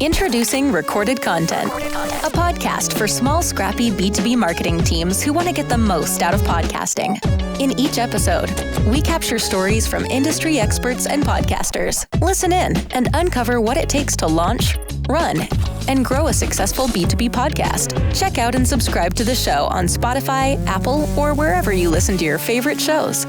Introducing Recorded Content, a podcast for small, scrappy B2B marketing teams who want to get the most out of podcasting. In each episode, we capture stories from industry experts and podcasters. Listen in and uncover what it takes to launch, run, and grow a successful B2B podcast. Check out and subscribe to the show on Spotify, Apple, or wherever you listen to your favorite shows.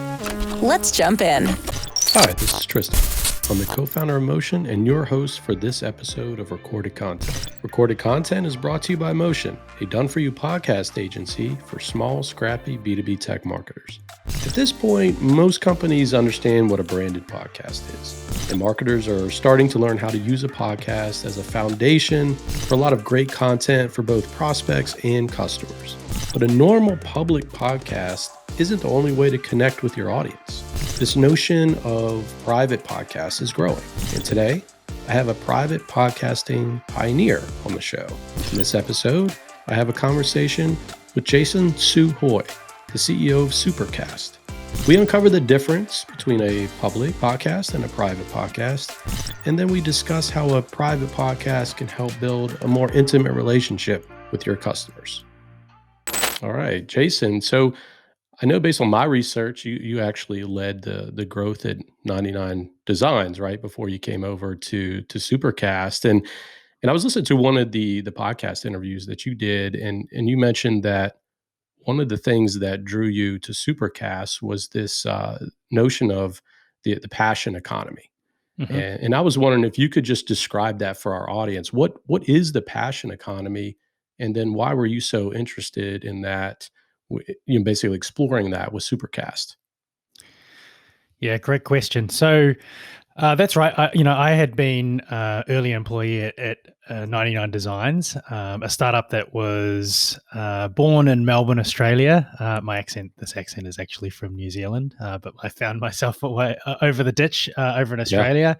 Let's jump in. Hi, this is Tristan. I'm the co-founder of Motion and your host for this episode of Recorded Content. Recorded Content is brought to you by Motion, a done-for-you podcast agency for small, scrappy B2B tech marketers. At this point, most companies understand what a branded podcast is, and marketers are starting to learn how to use a podcast as a foundation for a lot of great content for both prospects and customers. But a normal public podcast isn't the only way to connect with your audience. This notion of private podcasts is growing. And today, I have a private podcasting pioneer on the show. In this episode, I have a conversation with Jason Su Hoy, the CEO of Supercast. We uncover the difference between a public podcast and a private podcast. And then we discuss how a private podcast can help build a more intimate relationship with your customers. All right, Jason. So I know based on my research, you actually led the growth at 99 Designs, right? Before you came over to Supercast. And I was listening to one of the podcast interviews that you did, and you mentioned that one of the things that drew you to Supercast was this notion of the passion economy. Mm-hmm. And I was wondering if you could just describe that for our audience. What is the passion economy? And then why were you so interested in that? Basically exploring that with Supercast. Yeah, great question. So that's right. I had been early employee at 99 Designs, a startup that was born in Melbourne, Australia. This accent is actually from New Zealand, but I found myself over the ditch over in Australia.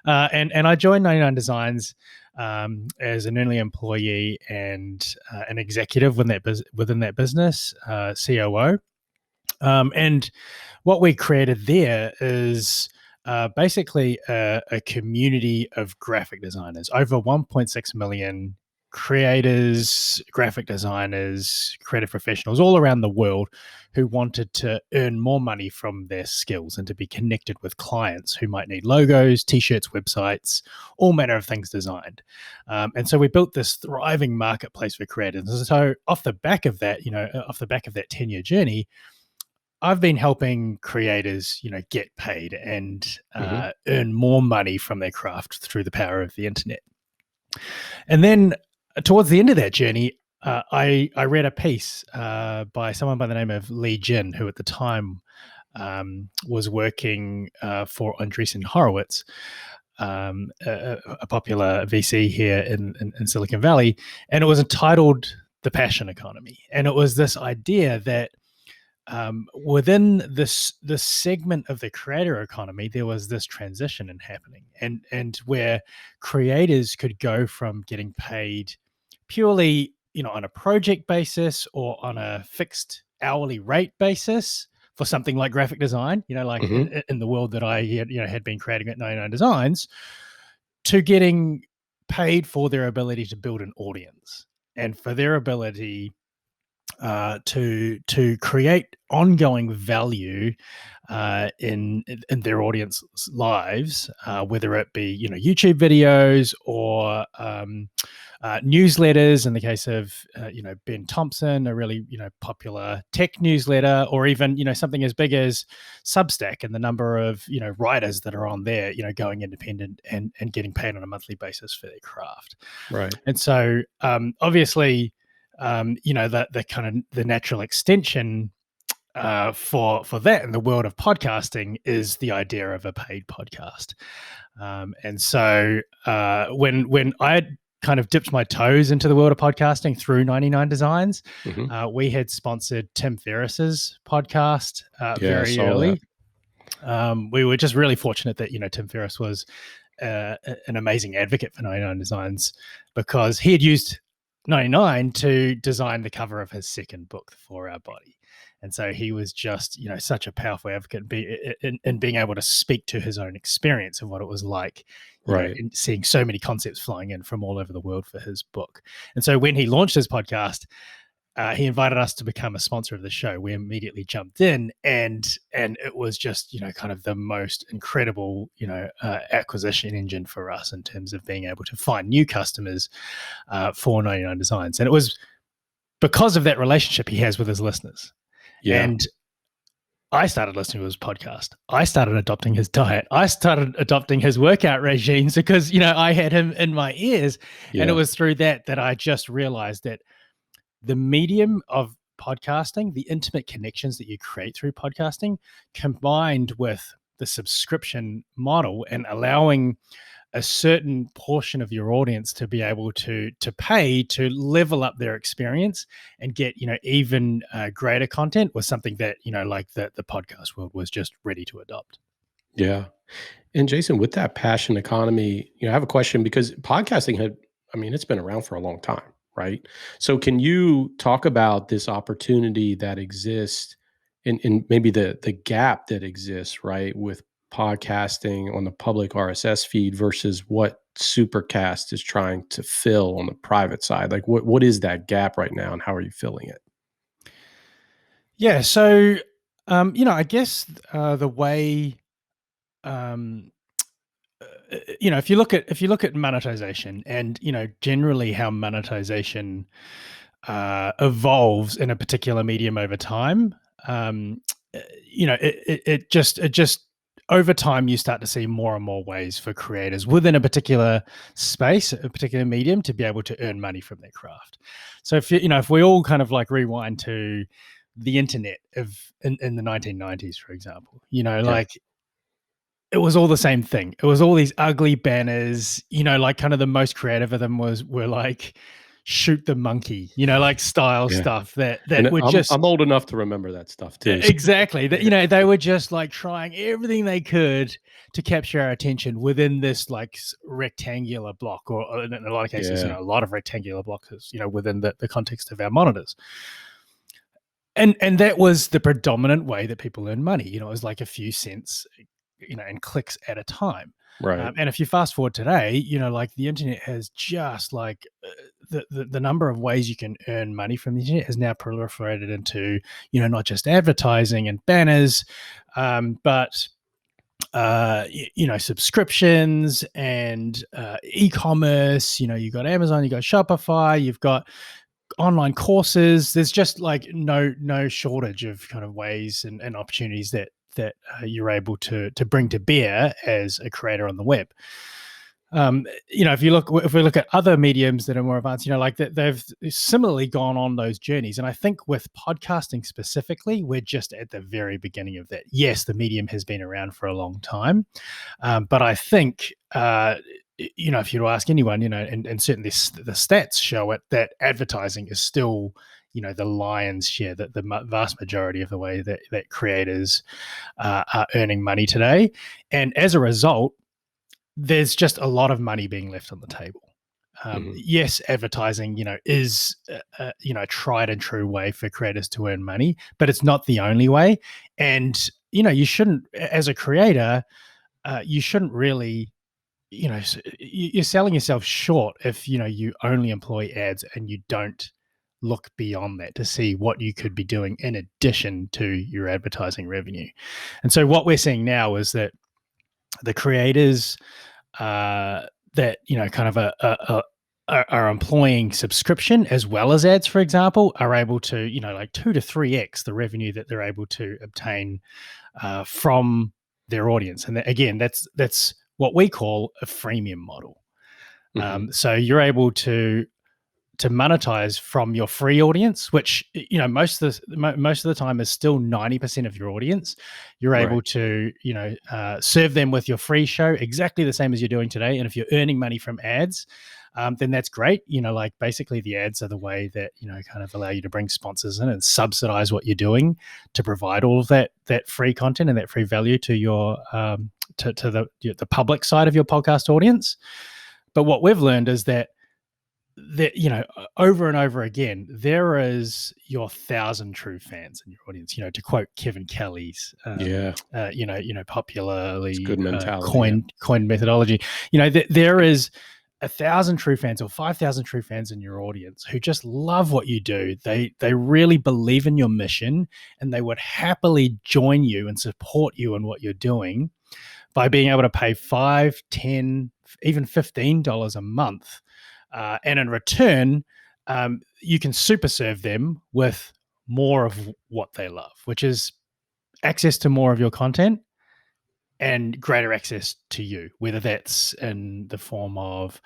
Yeah. And I joined 99 Designs as an early employee and an executive within that business, COO. And what we created there is basically a community of graphic designers, over 1.6 million creators, graphic designers, creative professionals all around the world who wanted to earn more money from their skills and to be connected with clients who might need logos, t-shirts, websites, all manner of things designed. And so we built this thriving marketplace for creators. And so off the back of that 10-year journey, I've been helping creators, get paid and earn more money from their craft through the power of the internet. And then towards the end of that journey, I read a piece by someone by the name of Lee Jin, who at the time was working for Andreessen Horowitz, a popular VC here in Silicon Valley, and it was entitled The Passion Economy. And it was this idea that within this segment of the creator economy, there was this transition happening, and where creators could go from getting paid purely, on a project basis or on a fixed hourly rate basis for something like graphic design, in the world that I had been creating at 99 Designs, to getting paid for their ability to build an audience and for their ability to create ongoing value in their audience's lives, whether it be YouTube videos or newsletters. In the case of Ben Thompson, a really popular tech newsletter, or even something as big as Substack and the number of writers that are on there, going independent and getting paid on a monthly basis for their craft. Right. And so obviously, the natural extension for that in the world of podcasting is the idea of a paid podcast. And so when I kind of dipped my toes into the world of podcasting through 99 Designs, we had sponsored Tim Ferriss's podcast very early. We were just really fortunate that Tim Ferriss was an amazing advocate for 99 Designs, because he had used 99 to design the cover of his second book, For Our Body. And so he was just, such a powerful advocate in being able to speak to his own experience of what it was like, Right. and seeing so many concepts flying in from all over the world for his book. And so when he launched his podcast, he invited us to become a sponsor of the show. We immediately jumped in, and it was just kind of the most incredible acquisition engine for us in terms of being able to find new customers for 99 Designs. And it was because of that relationship he has with his listeners. Yeah. And I started listening to his podcast. I started adopting his diet. I started adopting his workout regimes because I had him in my ears. Yeah. And it was through that I just realized that the medium of podcasting, the intimate connections that you create through podcasting, combined with the subscription model and allowing a certain portion of your audience to be able to pay to level up their experience and get even greater content, was something that like the podcast world was just ready to adopt. Yeah. And Jason, with that passion economy, I have a question, because podcasting it's been around for a long time, right? So can you talk about this opportunity that exists in maybe the gap that exists, right, with podcasting on the public RSS feed versus what Supercast is trying to fill on the private side? Like what is that gap right now, and how are you filling it? Yeah. So, I guess the way, if you look at monetization and generally how monetization evolves in a particular medium over time, it just over time you start to see more and more ways for creators within a particular space, a particular medium, to be able to earn money from their craft. So if we all kind of like rewind to the internet in the 1990s, for example, like it was all the same thing. It was all these ugly banners, like kind of the most creative of them were like shoot the monkey, like style stuff that And would just. I'm old enough to remember that stuff too. Exactly. That they were just like trying everything they could to capture our attention within this like rectangular block, or in a lot of cases, a lot of rectangular blocks, within the context of our monitors. And that was the predominant way that people earn money. It was like a few cents, and clicks at a time. Right. And if you fast forward today, like the internet has just like the number of ways you can earn money from the internet has now proliferated into, not just advertising and banners, but subscriptions and e-commerce. You've got Amazon, you've got Shopify, you've got online courses. There's just like no shortage of kind of ways and opportunities that you're able to bring to bear as a creator on the web. If we look at other mediums that are more advanced, like that, they've similarly gone on those journeys. And I think with podcasting specifically, we're just at the very beginning of that. Yes, the medium has been around for a long time, but I think if you were to ask anyone, and certainly the stats show it, that advertising is still the lion's share, that the vast majority of the way that creators are earning money today. And as a result, there's just a lot of money being left on the table. Yes, advertising, is a tried and true way for creators to earn money, but it's not the only way. And, you shouldn't, as a creator, you shouldn't really, you're selling yourself short if, you only employ ads and you don't look beyond that to see what you could be doing in addition to your advertising revenue. And so what we're seeing now is that the creators that kind of are employing subscription as well as ads, for example, are able to like 2 to 3x the revenue that they're able to obtain from their audience. And again, that's what we call a freemium model. So you're able to monetize from your free audience, which most of the time is still 90% of your audience. You're able to serve them with your free show exactly the same as you're doing today. And if you're earning money from ads, then that's great. Like basically the ads are the way that kind of allow you to bring sponsors in and subsidize what you're doing to provide all of that free content and that free value to your to the public side of your podcast audience. But what we've learned is that that, over and over again, there is your 1,000 true fans in your audience. To quote Kevin Kelly's, It's popularly good mentality. coined methodology. There is 1,000 true fans or 5,000 true fans in your audience who just love what you do. They really believe in your mission, and they would happily join you and support you in what you're doing by being able to pay $5, $10, even $15 a month. And in return, you can super serve them with more of what they love, which is access to more of your content and greater access to you, whether that's in the form of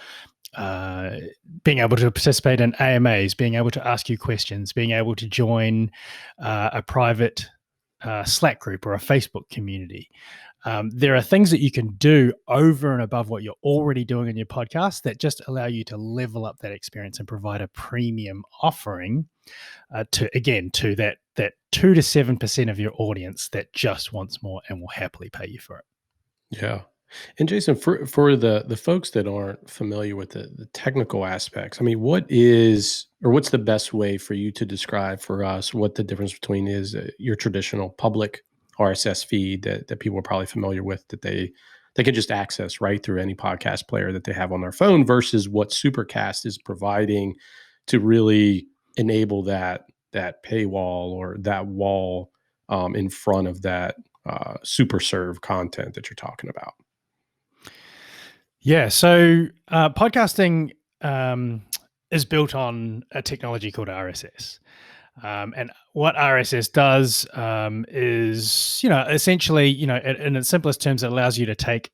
being able to participate in AMAs, being able to ask you questions, being able to join a private Slack group or a Facebook community. There are things that you can do over and above what you're already doing in your podcast that just allow you to level up that experience and provide a premium offering to that 2 to 7% of your audience that just wants more and will happily pay you for it. Yeah. And Jason, for the folks that aren't familiar with the technical aspects, I mean, what's the best way for you to describe for us what the difference between is your traditional public RSS feed that people are probably familiar with, that they can just access right through any podcast player that they have on their phone, versus what Supercast is providing to really enable that paywall or that wall in front of that super serve content that you're talking about? Yeah. So podcasting is built on a technology called RSS. And what RSS does is, essentially, in its simplest terms, it allows you to take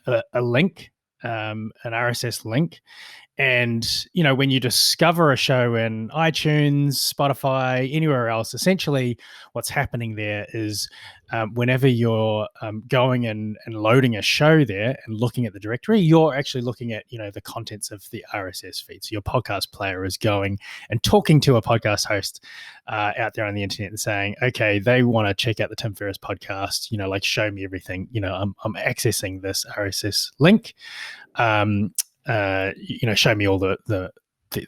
a link, an RSS link. And, when you discover a show in iTunes, Spotify, anywhere else, essentially what's happening there is whenever you're going and loading a show there and looking at the directory, you're actually looking at, the contents of the RSS feed. So your podcast player is going and talking to a podcast host out there on the internet and saying, okay, they want to check out the Tim Ferriss podcast, like show me everything. I'm accessing this RSS link. Show me all the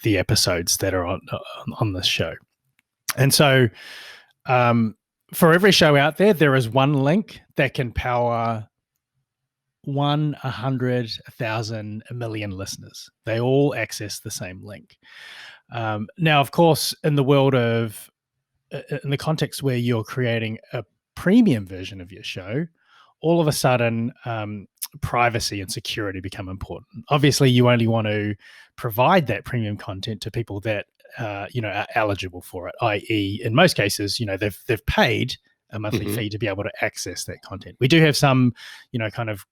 episodes that are on this show. And so for every show out there is one link that can power 1, 100, 1,000, 1 million listeners. They all access the same link. Now, of course, in the context where you're creating a premium version of your show, all of a sudden, privacy and security become important. Obviously, you only want to provide that premium content to people that are eligible for it. I.e., in most cases, they've paid a monthly fee to be able to access that content. We do have some, kind of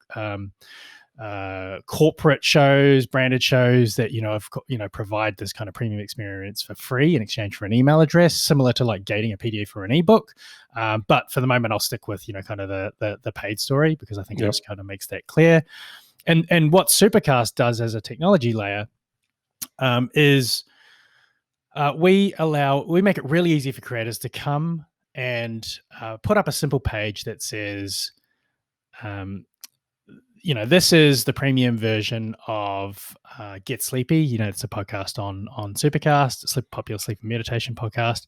corporate shows, branded shows that provide this kind of premium experience for free in exchange for an email address, similar to like gating a PDF or an ebook. But for the moment, I'll stick with kind of the paid story, because I think it just kind of makes that clear. And what Supercast does as a technology layer is we make it really easy for creators to come and put up a simple page that says, this is the premium version of Get Sleepy. It's a podcast on Supercast, a popular sleep and meditation podcast.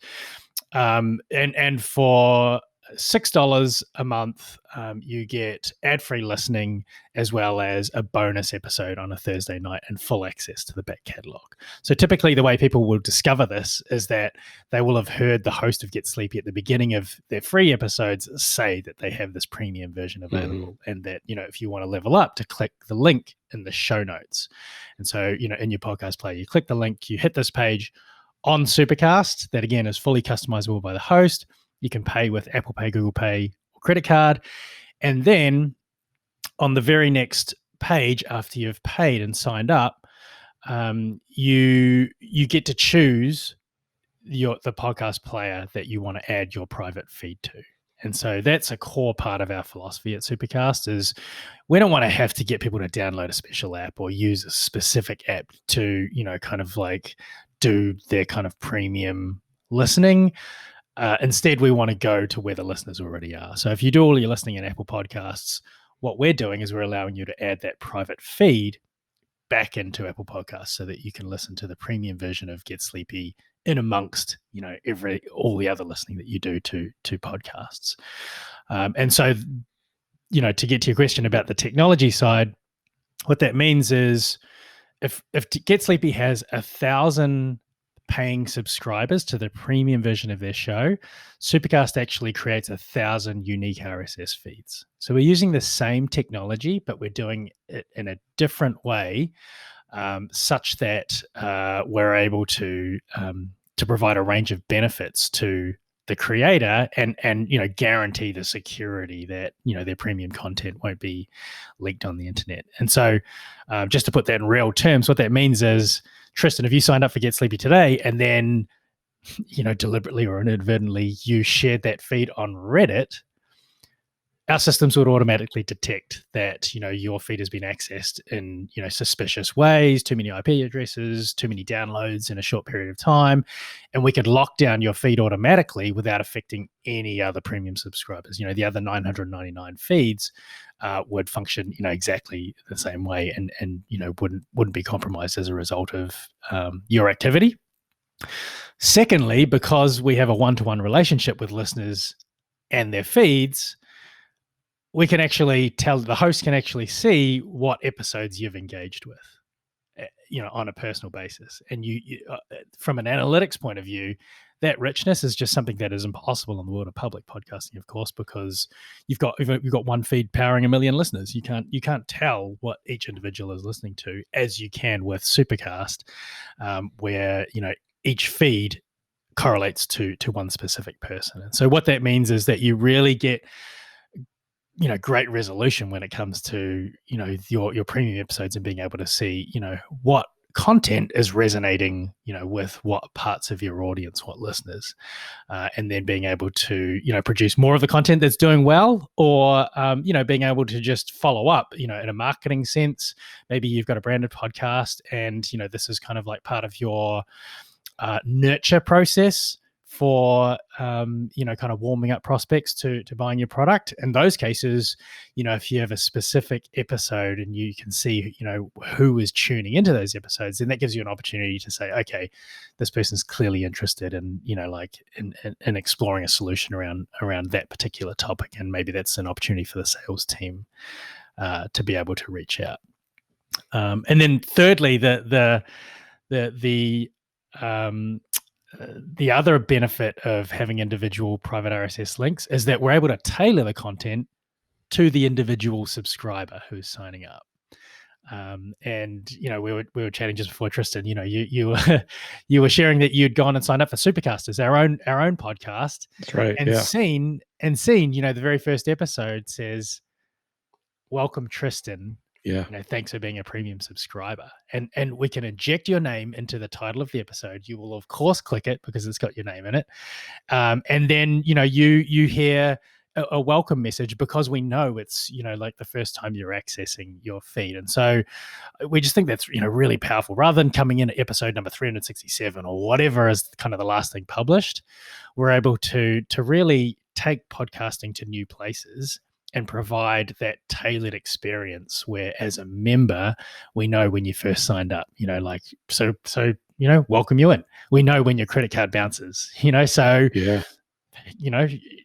And for $6 a month, you get ad-free listening as well as a bonus episode on a Thursday night and full access to the back catalog. So typically the way people will discover this is that they will have heard the host of Get Sleepy at the beginning of their free episodes say that they have this premium version available, and that, if you want to level up, to click the link in the show notes. And so, in your podcast player, you click the link, you hit this page on Supercast that, again, is fully customizable by the host. You can pay with Apple Pay, Google Pay, or credit card. And then on the very next page, after you've paid and signed up, you get to choose the podcast player that you want to add your private feed to. And so that's a core part of our philosophy at Supercast, is we don't want to have to get people to download a special app or use a specific app to, kind of like do their kind of premium listening. Instead, we want to go to where the listeners already are. So if you do all your listening in Apple Podcasts, what we're doing is we're allowing you to add that private feed back into Apple Podcasts so that you can listen to the premium version of Get Sleepy in amongst, all the other listening that you do to podcasts. And so, to get to your question about the technology side, what that means is if Get Sleepy has 1,000 paying subscribers to the premium version of their show, Supercast actually creates 1,000 unique RSS feeds. So we're using the same technology, but we're doing it in a different way, such that we're able to provide a range of benefits to the creator and guarantee the security that their premium content won't be leaked on the internet. And so just to put that in real terms, what that means is, Tristan, if you signed up for Get Sleepy today and then deliberately or inadvertently you shared that feed on Reddit, our systems would automatically detect that your feed has been accessed in suspicious ways, too many IP addresses, too many downloads in a short period of time, and we could lock down your feed automatically without affecting any other premium subscribers. The other 999 feeds would function exactly the same way, and wouldn't be compromised as a result of your activity. Secondly, because we have a one-to-one relationship with listeners and their feeds, we can actually the host can actually see what episodes you've engaged with, on a personal basis. And you from an analytics point of view, that richness is just something that is impossible in the world of public podcasting, of course, because you've got one feed powering 1 million listeners. You can't tell what each individual is listening to as you can with Supercast, where each feed correlates to one specific person. And so what that means is that you really get great resolution when it comes to your premium episodes and being able to see what content is resonating with what parts of your audience, what listeners, and then being able to produce more of the content that's doing well, or being able to just follow up in a marketing sense. Maybe you've got a branded podcast and this is kind of like part of your nurture process for kind of warming up prospects to buying your product. In those cases, if you have a specific episode and you can see who is tuning into those episodes, then that gives you an opportunity to say, okay, this person's clearly interested in in exploring a solution around that particular topic, and maybe that's an opportunity for the sales team to be able to reach out. And then thirdly, the other benefit of having individual private RSS links is that we're able to tailor the content to the individual subscriber who's signing up. And we were chatting just before, Tristan. You were sharing that you'd gone and signed up for Supercast, our own podcast. That's right. And seen the very first episode says, "Welcome, Tristan. Yeah. Thanks for being a premium subscriber." And we can inject your name into the title of the episode. You will of course click it because it's got your name in it. And then, you hear a welcome message because we know it's, like the first time you're accessing your feed. And so we just think that's, really powerful. Rather than coming in at episode number 367 or whatever is kind of the last thing published, we're able to really take podcasting to new places and provide that tailored experience where, as a member, we know when you first signed up, welcome you in. We know when your credit card bounces, so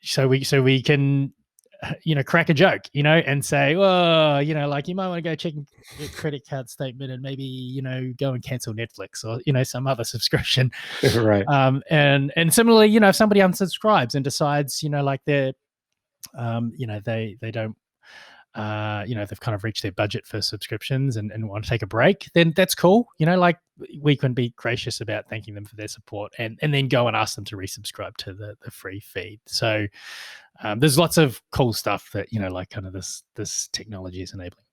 so we can, crack a joke, and say, well, you might want to go check your credit card statement and maybe, go and cancel Netflix or, some other subscription. Right. And similarly, if somebody unsubscribes and decides, they're, they don't, they've kind of reached their budget for subscriptions and want to take a break, then that's cool. We can be gracious about thanking them for their support and then go and ask them to resubscribe to the free feed. So there's lots of cool stuff that, kind of this technology is enabling.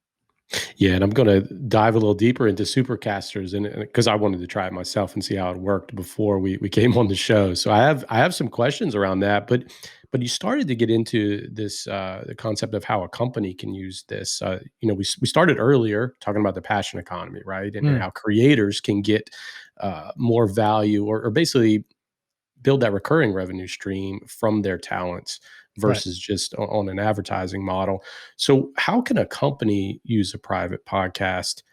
Yeah, and I'm going to dive a little deeper into Supercasters, and because I wanted to try it myself and see how it worked before we came on the show. So I have some questions around that, but you started to get into this the concept of how a company can use this. We started earlier talking about the passion economy, right, and how creators can get more value or basically build that recurring revenue stream from their talents versus just on an advertising model. So how can a company use a private podcast,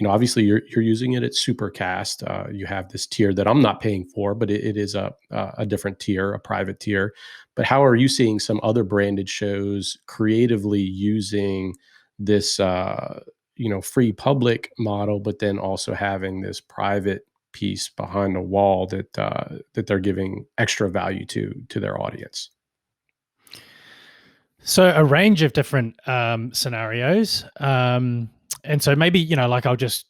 obviously you're using it at Supercast. You have this tier that I'm not paying for, but it is a different tier, a private tier. But how are you seeing some other branded shows creatively using this, free public model, but then also having this private piece behind the wall that they're giving extra value to their audience? So a range of different scenarios, and so maybe like I'll just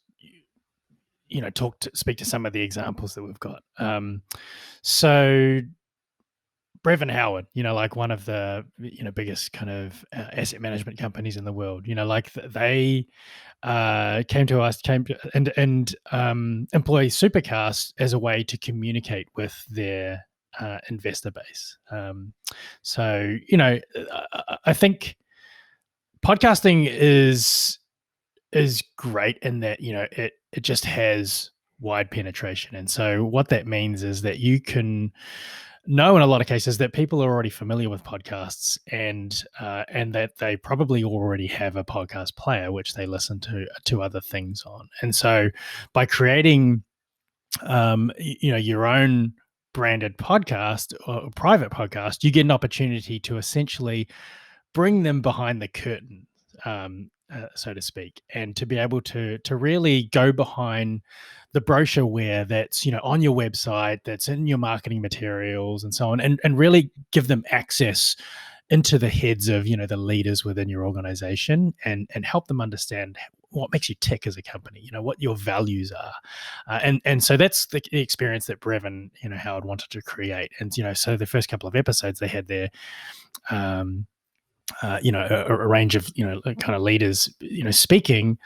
speak to some of the examples that we've got. So Brevin Howard, like one of the biggest kind of asset management companies in the world. They came to us, and employ Supercast as a way to communicate with their investor base. So I think podcasting is great in that it just has wide penetration, and so what that means is that you can know in a lot of cases that people are already familiar with podcasts, and that they probably already have a podcast player which they listen to other things on. And so by creating your own branded podcast or private podcast, you get an opportunity to essentially bring them behind the curtain, so to speak, and to be able to really go behind the brochureware that's on your website, that's in your marketing materials, and so on, and really give them access into the heads of the leaders within your organization, and help them understand what makes you tick as a company, what your values are, and so that's the experience that Brevin Howard wanted to create. And so the first couple of episodes they had their a range of kind of leaders speaking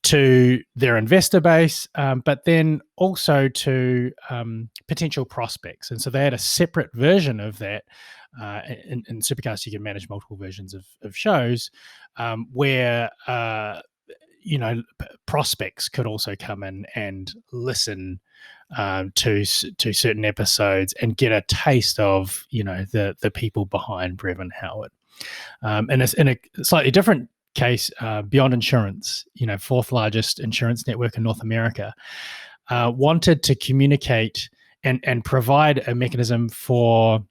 to their investor base, but then also to potential prospects. And so they had a separate version of that. In Supercast, you can manage multiple versions of shows, where prospects could also come in and listen to certain episodes and get a taste of the people behind Brevin Howard. And in a slightly different case, Beyond Insurance, fourth largest insurance network in North America, wanted to communicate and provide a mechanism for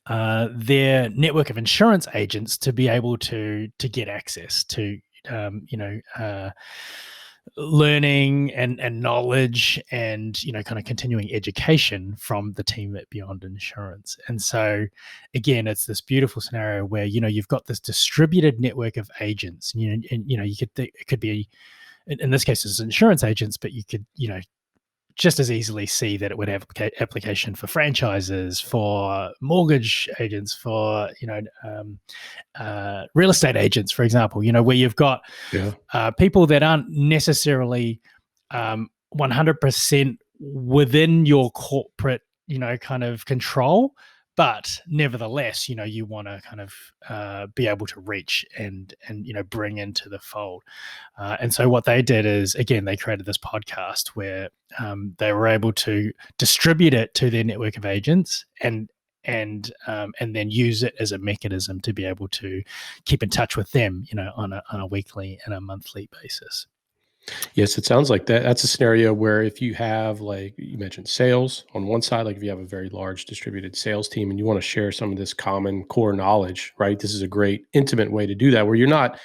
their network of insurance agents to be able to get access to learning and knowledge, and kind of continuing education from the team at Beyond Insurance. And so again, it's this beautiful scenario where you've got this distributed network of agents, and you could think it could be, in this case it's insurance agents, but you could just as easily see that it would have application for franchises, for mortgage agents, for real estate agents, for example. Where you've got people that aren't necessarily 100% within your corporate kind of control, but nevertheless you want to kind of be able to reach and bring into the fold. And so what they did is, again, they created this podcast where they were able to distribute it to their network of agents, and then use it as a mechanism to be able to keep in touch with them on a weekly and a monthly basis. Yes, it sounds like that. That's a scenario where if you have, like you mentioned, sales on one side, like if you have a very large distributed sales team and you want to share some of this common core knowledge, right? This is a great intimate way to do that, where you're not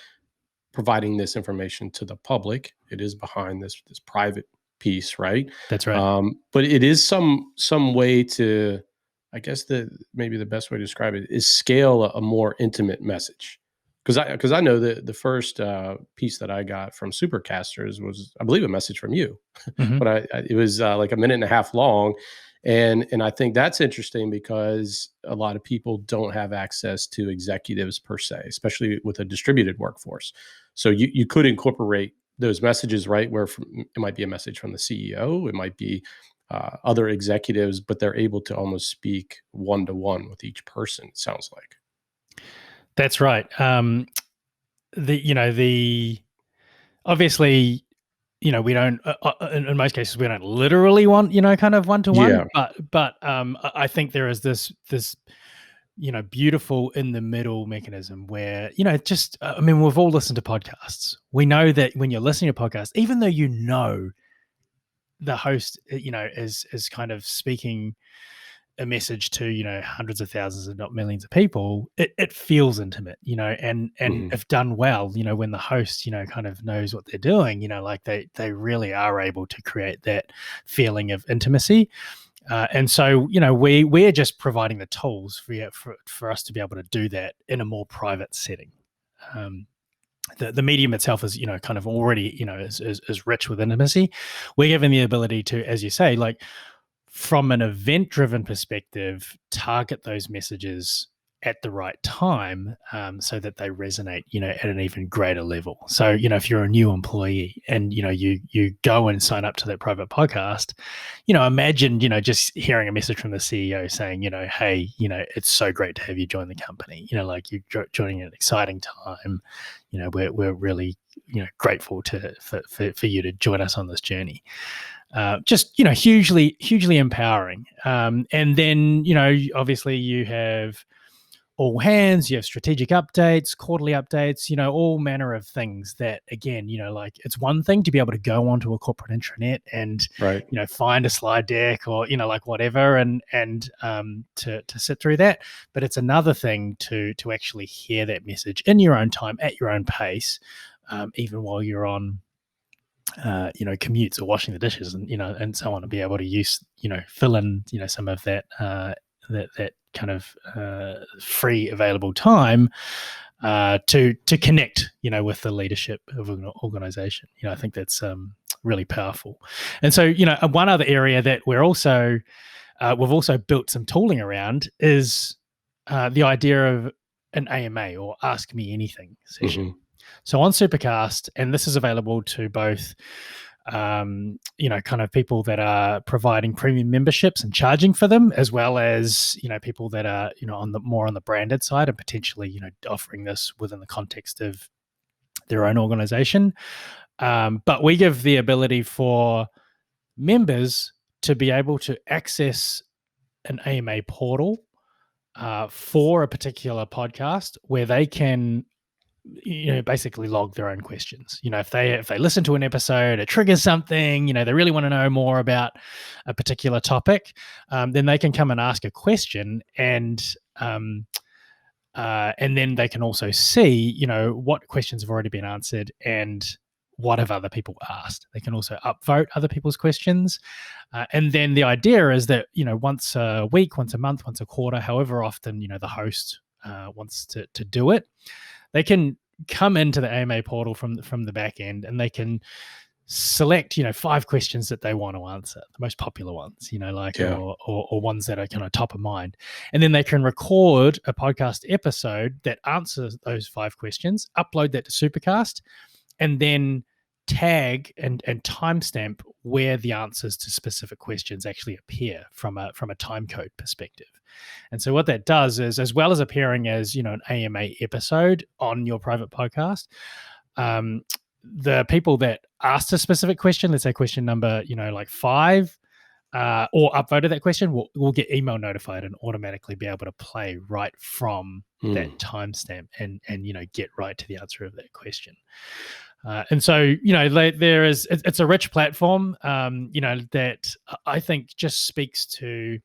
providing this information to the public. It is behind this private piece, right? That's right. But it is some way to, I guess maybe the best way to describe it is scale a more intimate message. Because I know that the first piece that I got from Supercasters was, I believe, a message from you, Mm-hmm. but it was like a minute and a half long, and I think that's interesting because a lot of people don't have access to executives per se, especially with a distributed workforce. So you could incorporate those messages, right? Where it might be a message from the CEO, it might be other executives, but they're able to almost speak one-to-one with each person, it sounds like. That's right. The obviously, we don't, in most cases, we don't literally want, kind of one-to-one, Yeah. but I think there is this beautiful in the middle mechanism where, just, we've all listened to podcasts. We know that when you're listening to podcasts, even though the host, is kind of speaking a message to, hundreds of thousands, if not millions of people, it feels intimate, and if done well, when the host, kind of knows what they're doing, like they really are able to create that feeling of intimacy. And so, we're just providing the tools for us to be able to do that in a more private setting. The medium itself is, kind of already, is rich with intimacy. We're given the ability to, as you say, like from an event-driven perspective, target those messages at the right time, so that they resonate, at an even greater level. So, if you're a new employee and, you go and sign up to that private podcast, imagine, just hearing a message from the CEO saying, hey, it's so great to have you join the company. Like you're joining at an exciting time. We're really, grateful for you to join us on this journey. Just, hugely empowering. And then, obviously you have all hands, you have strategic updates, quarterly updates, all manner of things that, again, like it's one thing to be able to go onto a corporate intranet and, Right. find a slide deck or, like whatever, and to sit through that. But it's another thing to actually hear that message in your own time, at your own pace, even while you're on, commutes or washing the dishes and so on, to be able to use, fill in, some of that, that kind of free available time to connect, with the leadership of an organization. I think that's really powerful. And so, one other area that we've also built some tooling around is the idea of an AMA, or Ask Me Anything session. So on Supercast, and this is available to both, kind of people that are providing premium memberships and charging for them, as well as, people that are, on the branded side and potentially, offering this within the context of their own organization. But we give the ability for members to be able to access an AMA portal for a particular podcast, where they can, basically log their own questions. If they listen to an episode, it triggers something, they really want to know more about a particular topic, then they can come and ask a question, and then they can also see, what questions have already been answered and what have other people asked. They can also upvote other people's questions. And then the idea is that, once a week, once a month, once a quarter, however often, the host wants to do it, they can come into the AMA portal from the back end, and they can select, 5 questions that they want to answer, the most popular ones, or ones that are kind of top of mind. And then they can record a podcast episode that answers those 5 questions, upload that to Supercast, and then tag and timestamp where the answers to specific questions actually appear from a time code perspective. And so what that does is, as well as appearing as, an AMA episode on your private podcast, the people that asked a specific question, let's say question number, 5, or upvoted that question, will get email notified and automatically be able to play right from that timestamp and get right to the answer of that question. And so, it's a rich platform, that I think just speaks to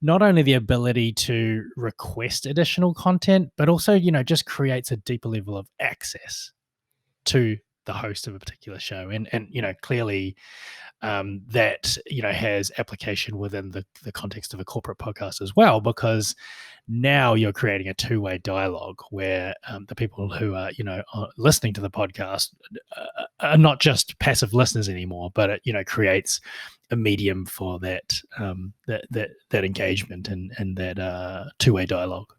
not only the ability to request additional content, but also, just creates a deeper level of access to the host of a particular show. And clearly, that, has application within the context of a corporate podcast as well, because now you're creating a two-way dialogue where the people who are, are listening to the podcast are not just passive listeners anymore, but it, creates a medium for that that engagement and that two-way dialogue.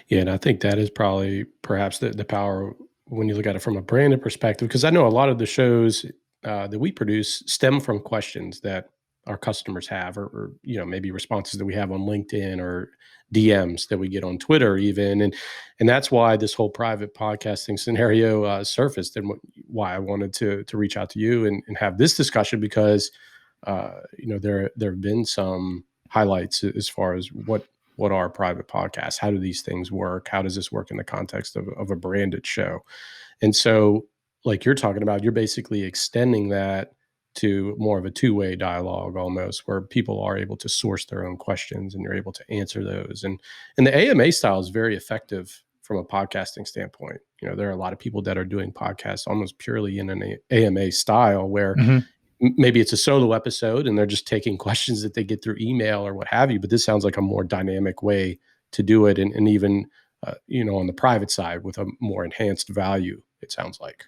Yeah, and I think that is perhaps the power when you look at it from a branded perspective, because I know a lot of the shows that we produce stem from questions that our customers have, or maybe responses that we have on LinkedIn, or DMs that we get on Twitter even, and that's why this whole private podcasting scenario surfaced, and why I wanted to reach out to you and have this discussion, because there have been some highlights as far as what what are private podcasts? How do these things work? How does this work in the context of a branded show? And so, like you're talking about, you're basically extending that to more of a two-way dialogue almost, where people are able to source their own questions and you're able to answer those. And the AMA style is very effective from a podcasting standpoint. There are a lot of people that are doing podcasts almost purely in an AMA style, where maybe it's a solo episode and they're just taking questions that they get through email or what have you. But this sounds like a more dynamic way to do it, and even on the private side with a more enhanced value, it sounds like.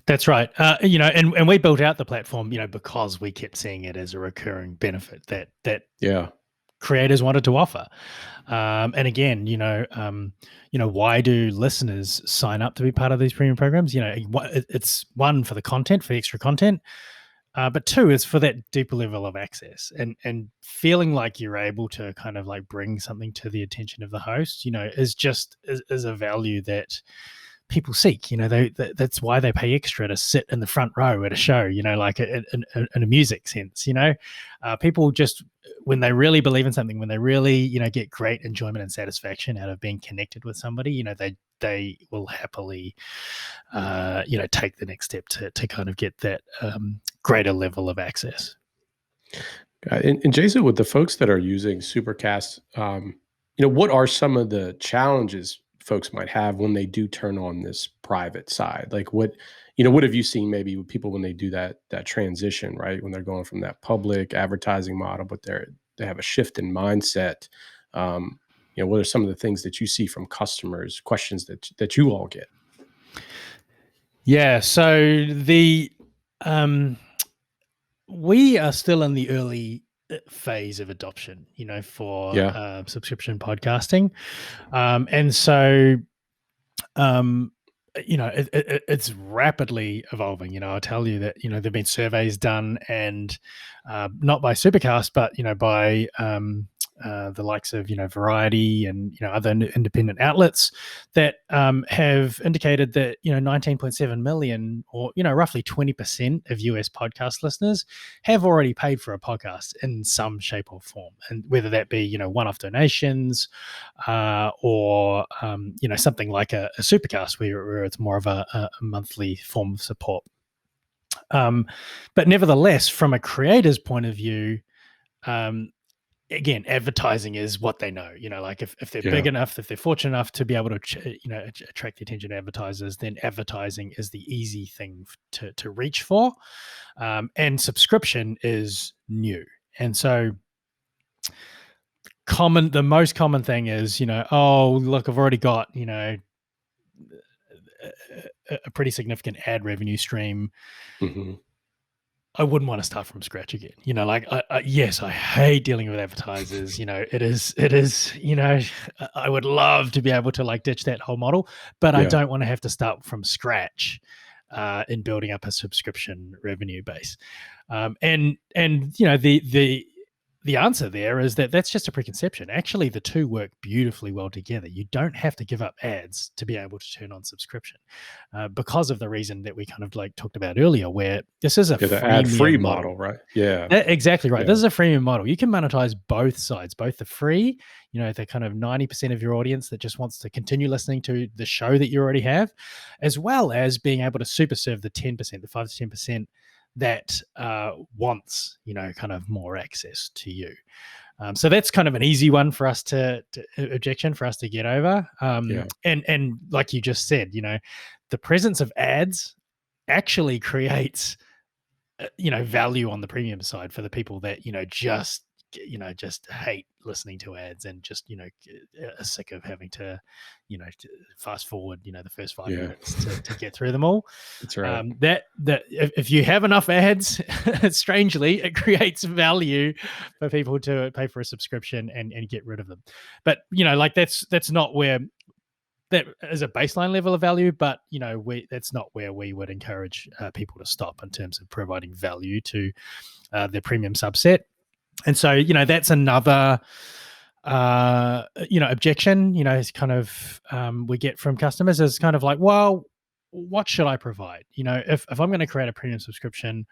That's right. And we built out the platform, because we kept seeing it as a recurring benefit that creators wanted to offer. And again, why do listeners sign up to be part of these premium programs? It's one, for the content, for the extra content, but two is for that deeper level of access and feeling like you're able to kind of like bring something to the attention of the host, is a value that people seek. That's why they pay extra to sit in the front row at a show, like in a music sense. People just, when they really believe in something, when they really get great enjoyment and satisfaction out of being connected with somebody, they will happily take the next step to kind of get that greater level of access. And Jason, with the folks that are using Supercast, what are some of the challenges folks might have when they do turn on this private side? Like what have you seen maybe with people when they do that transition, right? When they're going from that public advertising model, but they have a shift in mindset. What are some of the things that you see from customers, questions that you all get? Yeah. So we are still in the early phase of adoption, for subscription podcasting. And so, it's rapidly evolving. I'll tell you that, there've been surveys done, and not by Supercast, but, by the likes of, Variety and, other independent outlets that have indicated that, 19.7 million, or, roughly 20% of US podcast listeners have already paid for a podcast in some shape or form. And whether that be, one-off donations or, something like a Supercast where it's more of a monthly form of support. But nevertheless, from a creator's point of view, again, advertising is what they know. Like if they're big enough, if they're fortunate enough to be able to, attract the attention of advertisers, then advertising is the easy thing to reach for. And subscription is new. And so the most common thing is, oh, look, I've already got, a pretty significant ad revenue stream. Mm-hmm. I wouldn't want to start from scratch again. Yes, I hate dealing with advertisers. It is, I would love to be able to like ditch that whole model, but I don't want to have to start from scratch in building up a subscription revenue base. And the answer there is that that's just a preconception. Actually, the two work beautifully well together. You don't have to give up ads to be able to turn on subscription because of the reason that we kind of like talked about earlier, where this is a ad-free model, right? Yeah. Exactly right. Yeah. This is a freemium model. You can monetize both sides, both the free, the kind of 90% of your audience that just wants to continue listening to the show that you already have, as well as being able to super serve the 10%, the 5 to 10% that wants, kind of more access to you. So that's kind of an easy one for us to get over. And like you just said, the presence of ads actually creates, value on the premium side for the people that, just hate listening to ads and just, are sick of having to, fast forward, the first 5 minutes to get through them all. That's right. That if you have enough ads, strangely, it creates value for people to pay for a subscription and get rid of them. But, that's not where that is a baseline level of value, but, that's not where we would encourage people to stop in terms of providing value to their premium subset. And so, that's another, objection, is kind of, we get from customers is kind of like, well, what should I provide? If I'm going to create a premium subscription,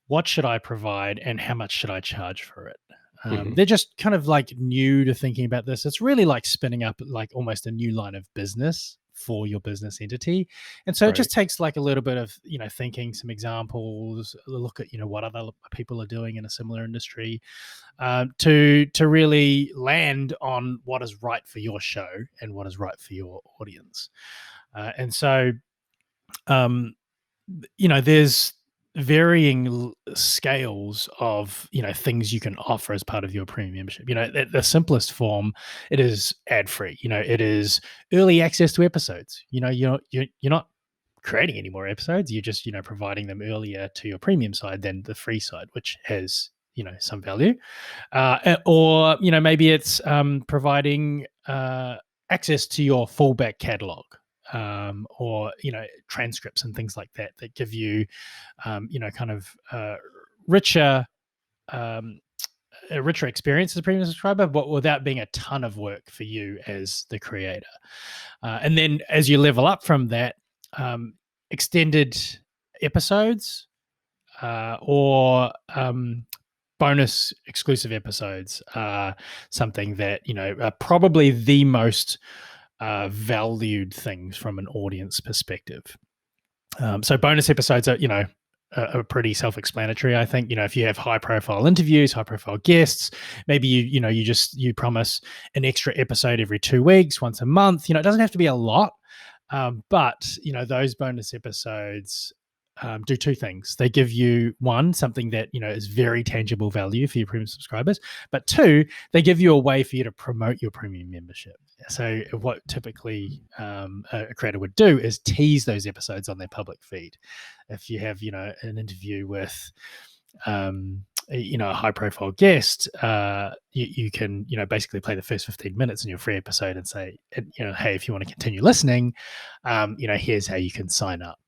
what should I provide and how much should I charge for it? They're just kind of like new to thinking about this. It's really like spinning up like almost a new line of business for your business entity. And so it just takes like a little bit of, thinking, some examples, look at, what other people are doing in a similar industry, to really land on what is right for your show and what is right for your audience. And so, there's varying scales of things you can offer as part of your premium membership. The simplest form, it is ad free. It is early access to episodes. You're not creating any more episodes. You're just providing them earlier to your premium side than the free side, which has some value. Or maybe it's providing access to your full back catalog. Or transcripts and things like that give you kind of richer a richer experience as a premium subscriber, but without being a ton of work for you as the creator. And then as you level up from that, extended episodes or bonus exclusive episodes are something that are probably the most valued things from an audience perspective. So bonus episodes are pretty self-explanatory. I think, if you have high-profile interviews, high-profile guests, maybe you promise an extra episode every 2 weeks, once a month. It doesn't have to be a lot, but those bonus episodes do two things. They give you, one, something that is very tangible value for your premium subscribers, but two, they give you a way for you to promote your premium membership. So what typically a creator would do is tease those episodes on their public feed. If you have an interview with a high profile guest, you can basically play the first 15 minutes in your free episode and say, hey, if you want to continue listening, here's how you can sign up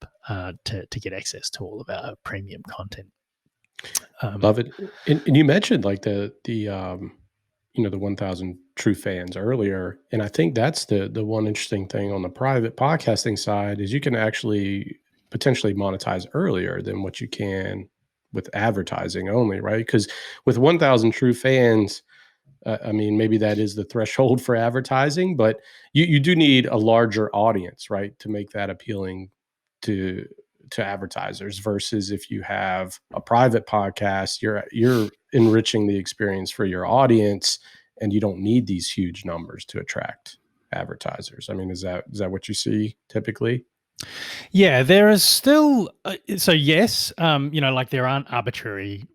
to get access to all of our premium content. Love it. And you mentioned like the 1,000 true fans earlier. And I think that's the one interesting thing on the private podcasting side is you can actually potentially monetize earlier than what you can with advertising only, right? Because with 1,000 true fans, maybe that is the threshold for advertising, but you do need a larger audience, right, to make that appealing to advertisers versus if you have a private podcast, you're enriching the experience for your audience and you don't need these huge numbers to attract advertisers. Is that what you see typically? Yeah, there is still, so yes, like there aren't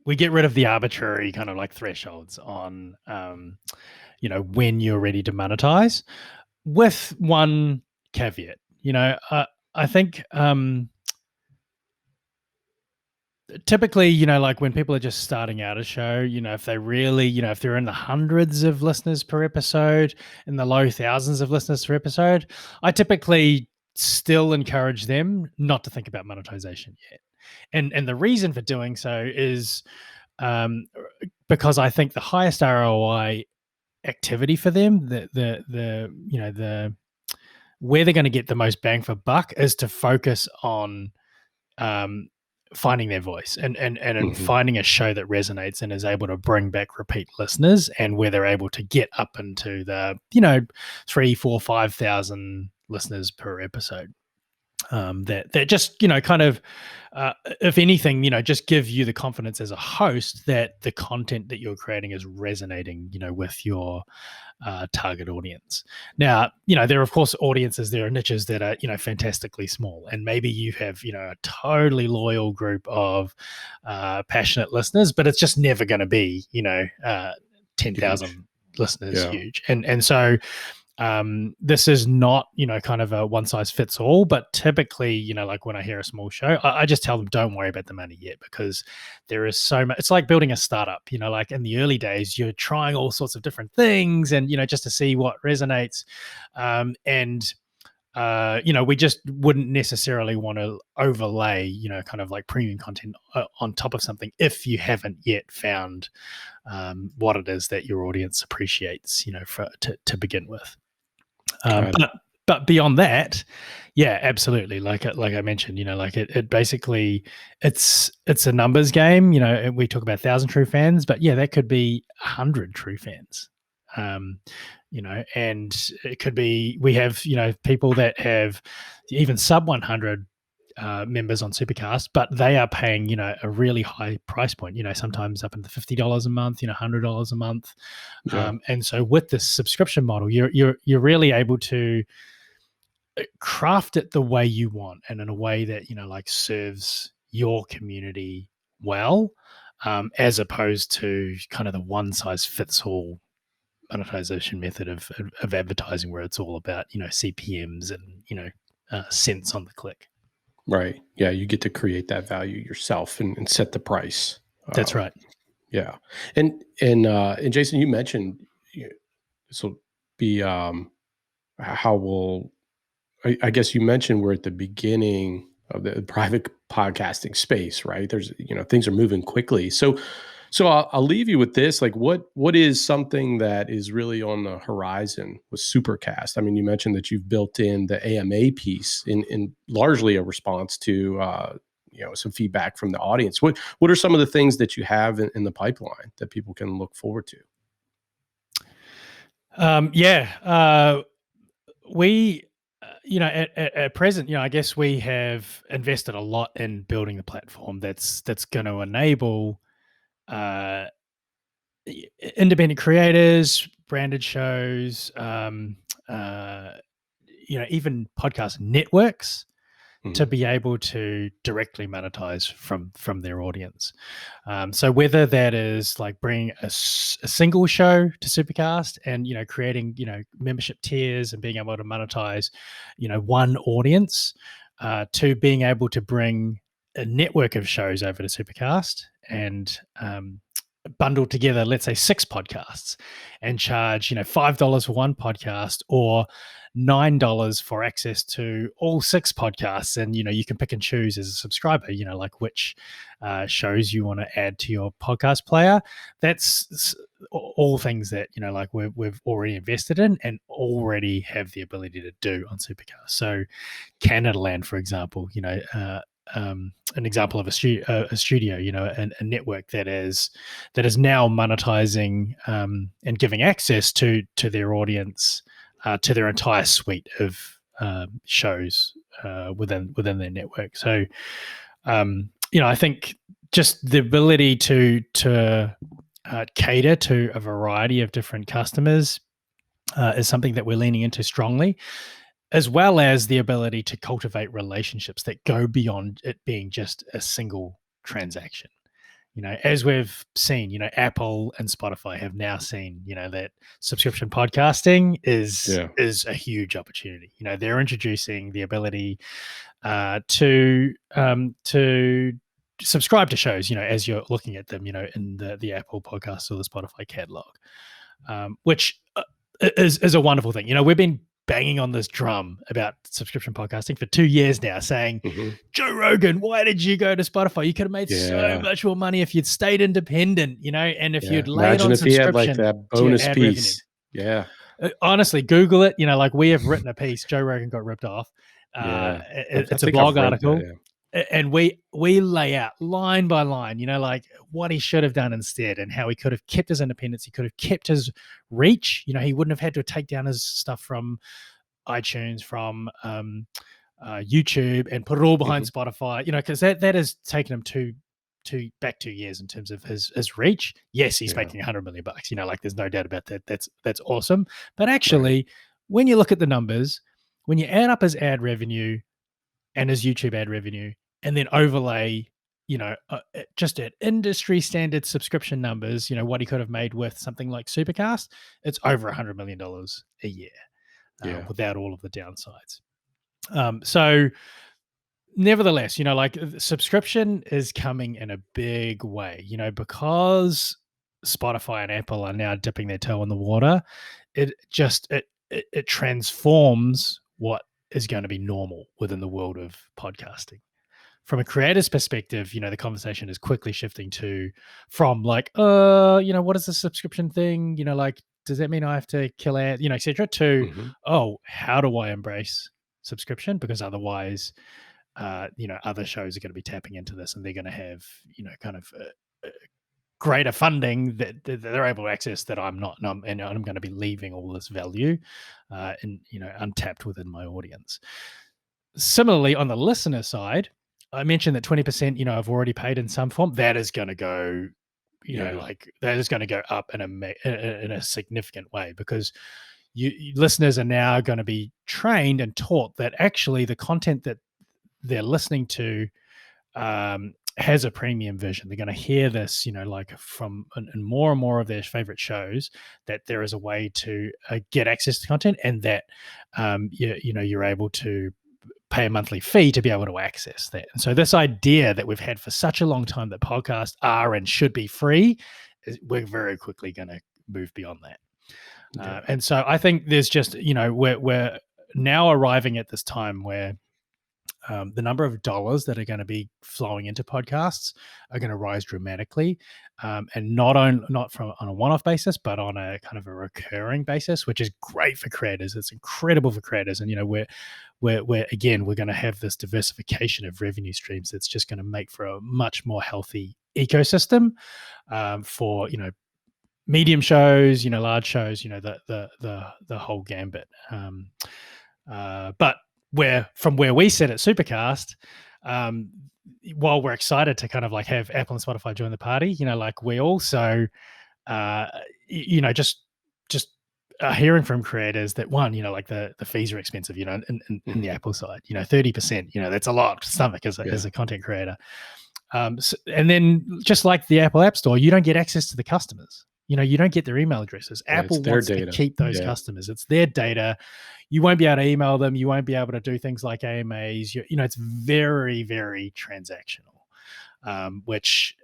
we get rid of the arbitrary kind of like thresholds on, when you're ready to monetize, with one caveat. I think, typically, like when people are just starting out a show, if they really, if they're in the hundreds of listeners per episode, in the low thousands of listeners per episode, I typically still encourage them not to think about monetization yet. And the reason for doing so is because I think the highest ROI activity for them, the where they're going to get the most bang for buck is to focus on finding their voice and finding a show that resonates and is able to bring back repeat listeners, and where they're able to get up into the 3, 4, 5,000 listeners per episode. That just kind of if anything just give you the confidence as a host that the content that you're creating is resonating with your target audience. Now there are of course audiences, there are niches that are fantastically small, and maybe you have a totally loyal group of passionate listeners, but it's just never going to be 10,000 listeners huge. And so this is not, kind of a one size fits all, but typically, like when I hear a small show, I just tell them, don't worry about the money yet, because there is so much. It's like building a startup, like in the early days, you're trying all sorts of different things and, just to see what resonates. We just wouldn't necessarily want to overlay, kind of like premium content on top of something if you haven't yet found what it is that your audience appreciates, to begin with. But But beyond that, yeah, absolutely. Like I mentioned, like it basically it's a numbers game. We talk about 1,000 true fans, but yeah, that could be 100 true fans. And it could be we have people that have even sub 100 members on Supercast, but they are paying a really high price point. Sometimes up into $50 a month, $100 a month. Yeah. And so with this subscription model, you're really able to craft it the way you want and in a way that like serves your community well, as opposed to kind of the one size fits all monetization method of advertising where it's all about CPMs and cents on the click. Right. Yeah, you get to create that value yourself and set the price. That's right. Yeah. And Jason, you mentioned this will be how we'll I guess you mentioned we're at the beginning of the private podcasting space, right? There's, things are moving quickly. So I'll leave you with this. Like, what is something that is really on the horizon with Supercast? I mean, you mentioned that you've built in the AMA piece in largely a response to, some feedback from the audience. What are some of the things that you have in the pipeline that people can look forward to? We at present, I guess we have invested a lot in building the platform that's going to enable independent creators, branded shows, even podcast networks to be able to directly monetize from their audience. So whether that is like bringing a single show to Supercast and creating membership tiers and being able to monetize one audience, to being able to bring a network of shows over to Supercast and bundle together, let's say 6 podcasts and charge $5 for one podcast or $9 for access to all 6 podcasts. And you can pick and choose as a subscriber like which shows you want to add to your podcast player. That's all things that like we've already invested in and already have the ability to do on Supercast. So Canada Land, for example, an example of a studio, a network that is now monetizing and giving access to their audience, to their entire suite of shows within their network. So, I think just the ability to cater to a variety of different customers is something that we're leaning into strongly, as well as the ability to cultivate relationships that go beyond it being just a single transaction. As we've seen, Apple and Spotify have now seen, that subscription podcasting is a huge opportunity. They're introducing the ability to subscribe to shows, as you're looking at them, in the Apple podcast or the Spotify catalog, which is a wonderful thing. We've been banging on this drum about subscription podcasting for 2 years now, saying, Joe Rogan, why did you go to Spotify? You could have made so much more money if you'd stayed independent, and if you'd laid on subscription. Imagine if he had like that bonus piece. Revenue. Yeah. Honestly, Google it. Like we have written a piece, Joe Rogan got ripped off. It's a blog article. And we lay out line by line, like what he should have done instead and how he could have kept his independence. He could have kept his reach. He wouldn't have had to take down his stuff from iTunes, from YouTube and put it all behind Spotify, because that has taken him back 2 years in terms of his reach. Yes, he's making $100 million, like there's no doubt about that. That's awesome. But actually, when you look at the numbers, when you add up his ad revenue and his YouTube ad revenue, and then overlay, just at industry standard subscription numbers, what he could have made with something like Supercast, it's over $100 million a year without all of the downsides. So nevertheless, like subscription is coming in a big way, because Spotify and Apple are now dipping their toe in the water. It transforms what is going to be normal within the world of podcasting. From a creator's perspective, the conversation is quickly shifting from like, what is the subscription thing? Like, does that mean I have to kill ads, et cetera, to, Mm-hmm. oh, how do I embrace subscription? Because otherwise, other shows are going to be tapping into this and they're going to have, kind of greater funding that they're able to access that I'm not, and I'm going to be leaving all this value untapped within my audience. Similarly, on the listener side, I mentioned that 20%, have already paid in some form. That is going to go, that is going to go up in a significant way, because listeners are now going to be trained and taught that actually the content that they're listening to has a premium version. They're going to hear this, from and more of their favorite shows, that there is a way to get access to content, and that you're able to pay a monthly fee to be able to access that. And so this idea that we've had for such a long time that podcasts are and should be free, we're very quickly going to move beyond that. Yeah. And so I think there's just, we're now arriving at this time where the number of dollars that are going to be flowing into podcasts are going to rise dramatically, and not on a one-off basis, but on a kind of a recurring basis, which is great for creators. It's incredible for creators, and we're going to have this diversification of revenue streams that's just going to make for a much more healthy ecosystem for medium shows, large shows, the whole gambit. But from where we sit at Supercast, while we're excited to kind of like have Apple and Spotify join the party, we also, just are hearing from creators that the fees are expensive, in the Apple side, 30%, that's a lot to stomach as a content creator. And then just like the Apple App Store, you don't get access to the customers. You don't get their email addresses. Apple wants to keep those customers. It's their data. You won't be able to email them. You won't be able to do things like AMAs. It's very, very transactional, which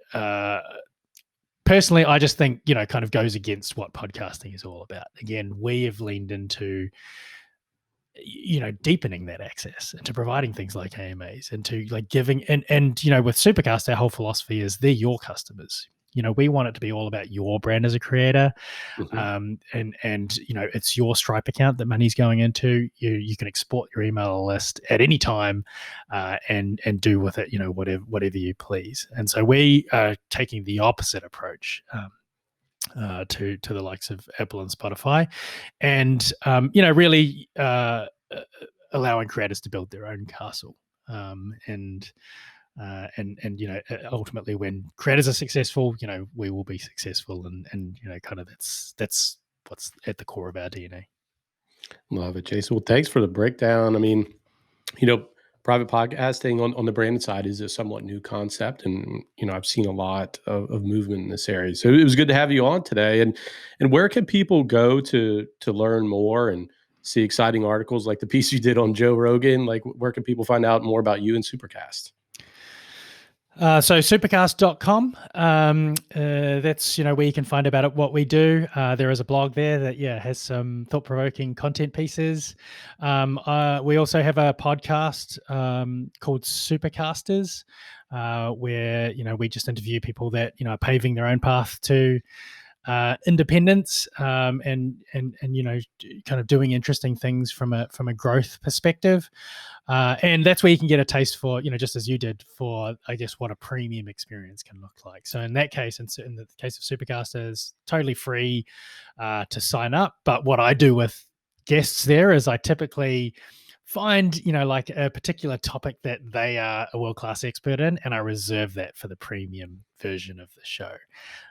personally, I just think, kind of goes against what podcasting is all about. Again, we have leaned into, deepening that access, and to providing things like AMAs, and to like giving, and with Supercast, our whole philosophy is they're your customers. We want it to be all about your brand as a creator. Mm-hmm. And it's your Stripe account that money's going into. You can export your email list at any time, and do with it, whatever you please. And so we are taking the opposite approach to the likes of Apple and Spotify, and really allowing creators to build their own castle. And ultimately, when creators are successful, we will be successful, and kind of that's what's at the core of our DNA. Love it, Jason. Well, thanks for the breakdown. I mean, private podcasting on the branded side is a somewhat new concept, and I've seen a lot of movement in this area. So it was good to have you on today. And where can people go to learn more and see exciting articles like the piece you did on Joe Rogan? Like, where can people find out more about you and Supercast? So supercast.com, that's, where you can find about what we do. There is a blog there that, has some thought-provoking content pieces. We also have a podcast called Supercasters, where, we just interview people that, are paving their own path to independence, and kind of doing interesting things from a growth perspective, and that's where you can get a taste for, just as you did, for I guess what a premium experience can look like. So in that case, in the case of Supercast, is totally free to sign up. But what I do with guests there is I typically find, like a particular topic that they are a world-class expert in, and I reserve that for the premium version of the show.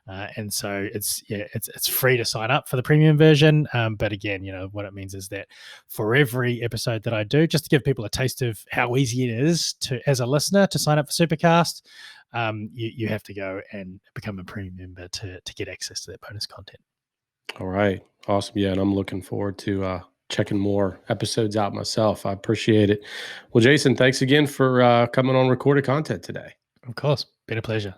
And so it's free to sign up for the premium version. But again, what it means is that for every episode that I do, just to give people a taste of how easy it is to, as a listener, to sign up for Supercast, you have to go and become a premium member to get access to that bonus content. All right. Awesome. Yeah. And I'm looking forward to, checking more episodes out myself. I appreciate it. Well, Jason, thanks again for coming on Recorded Content today. Of course. Been a pleasure.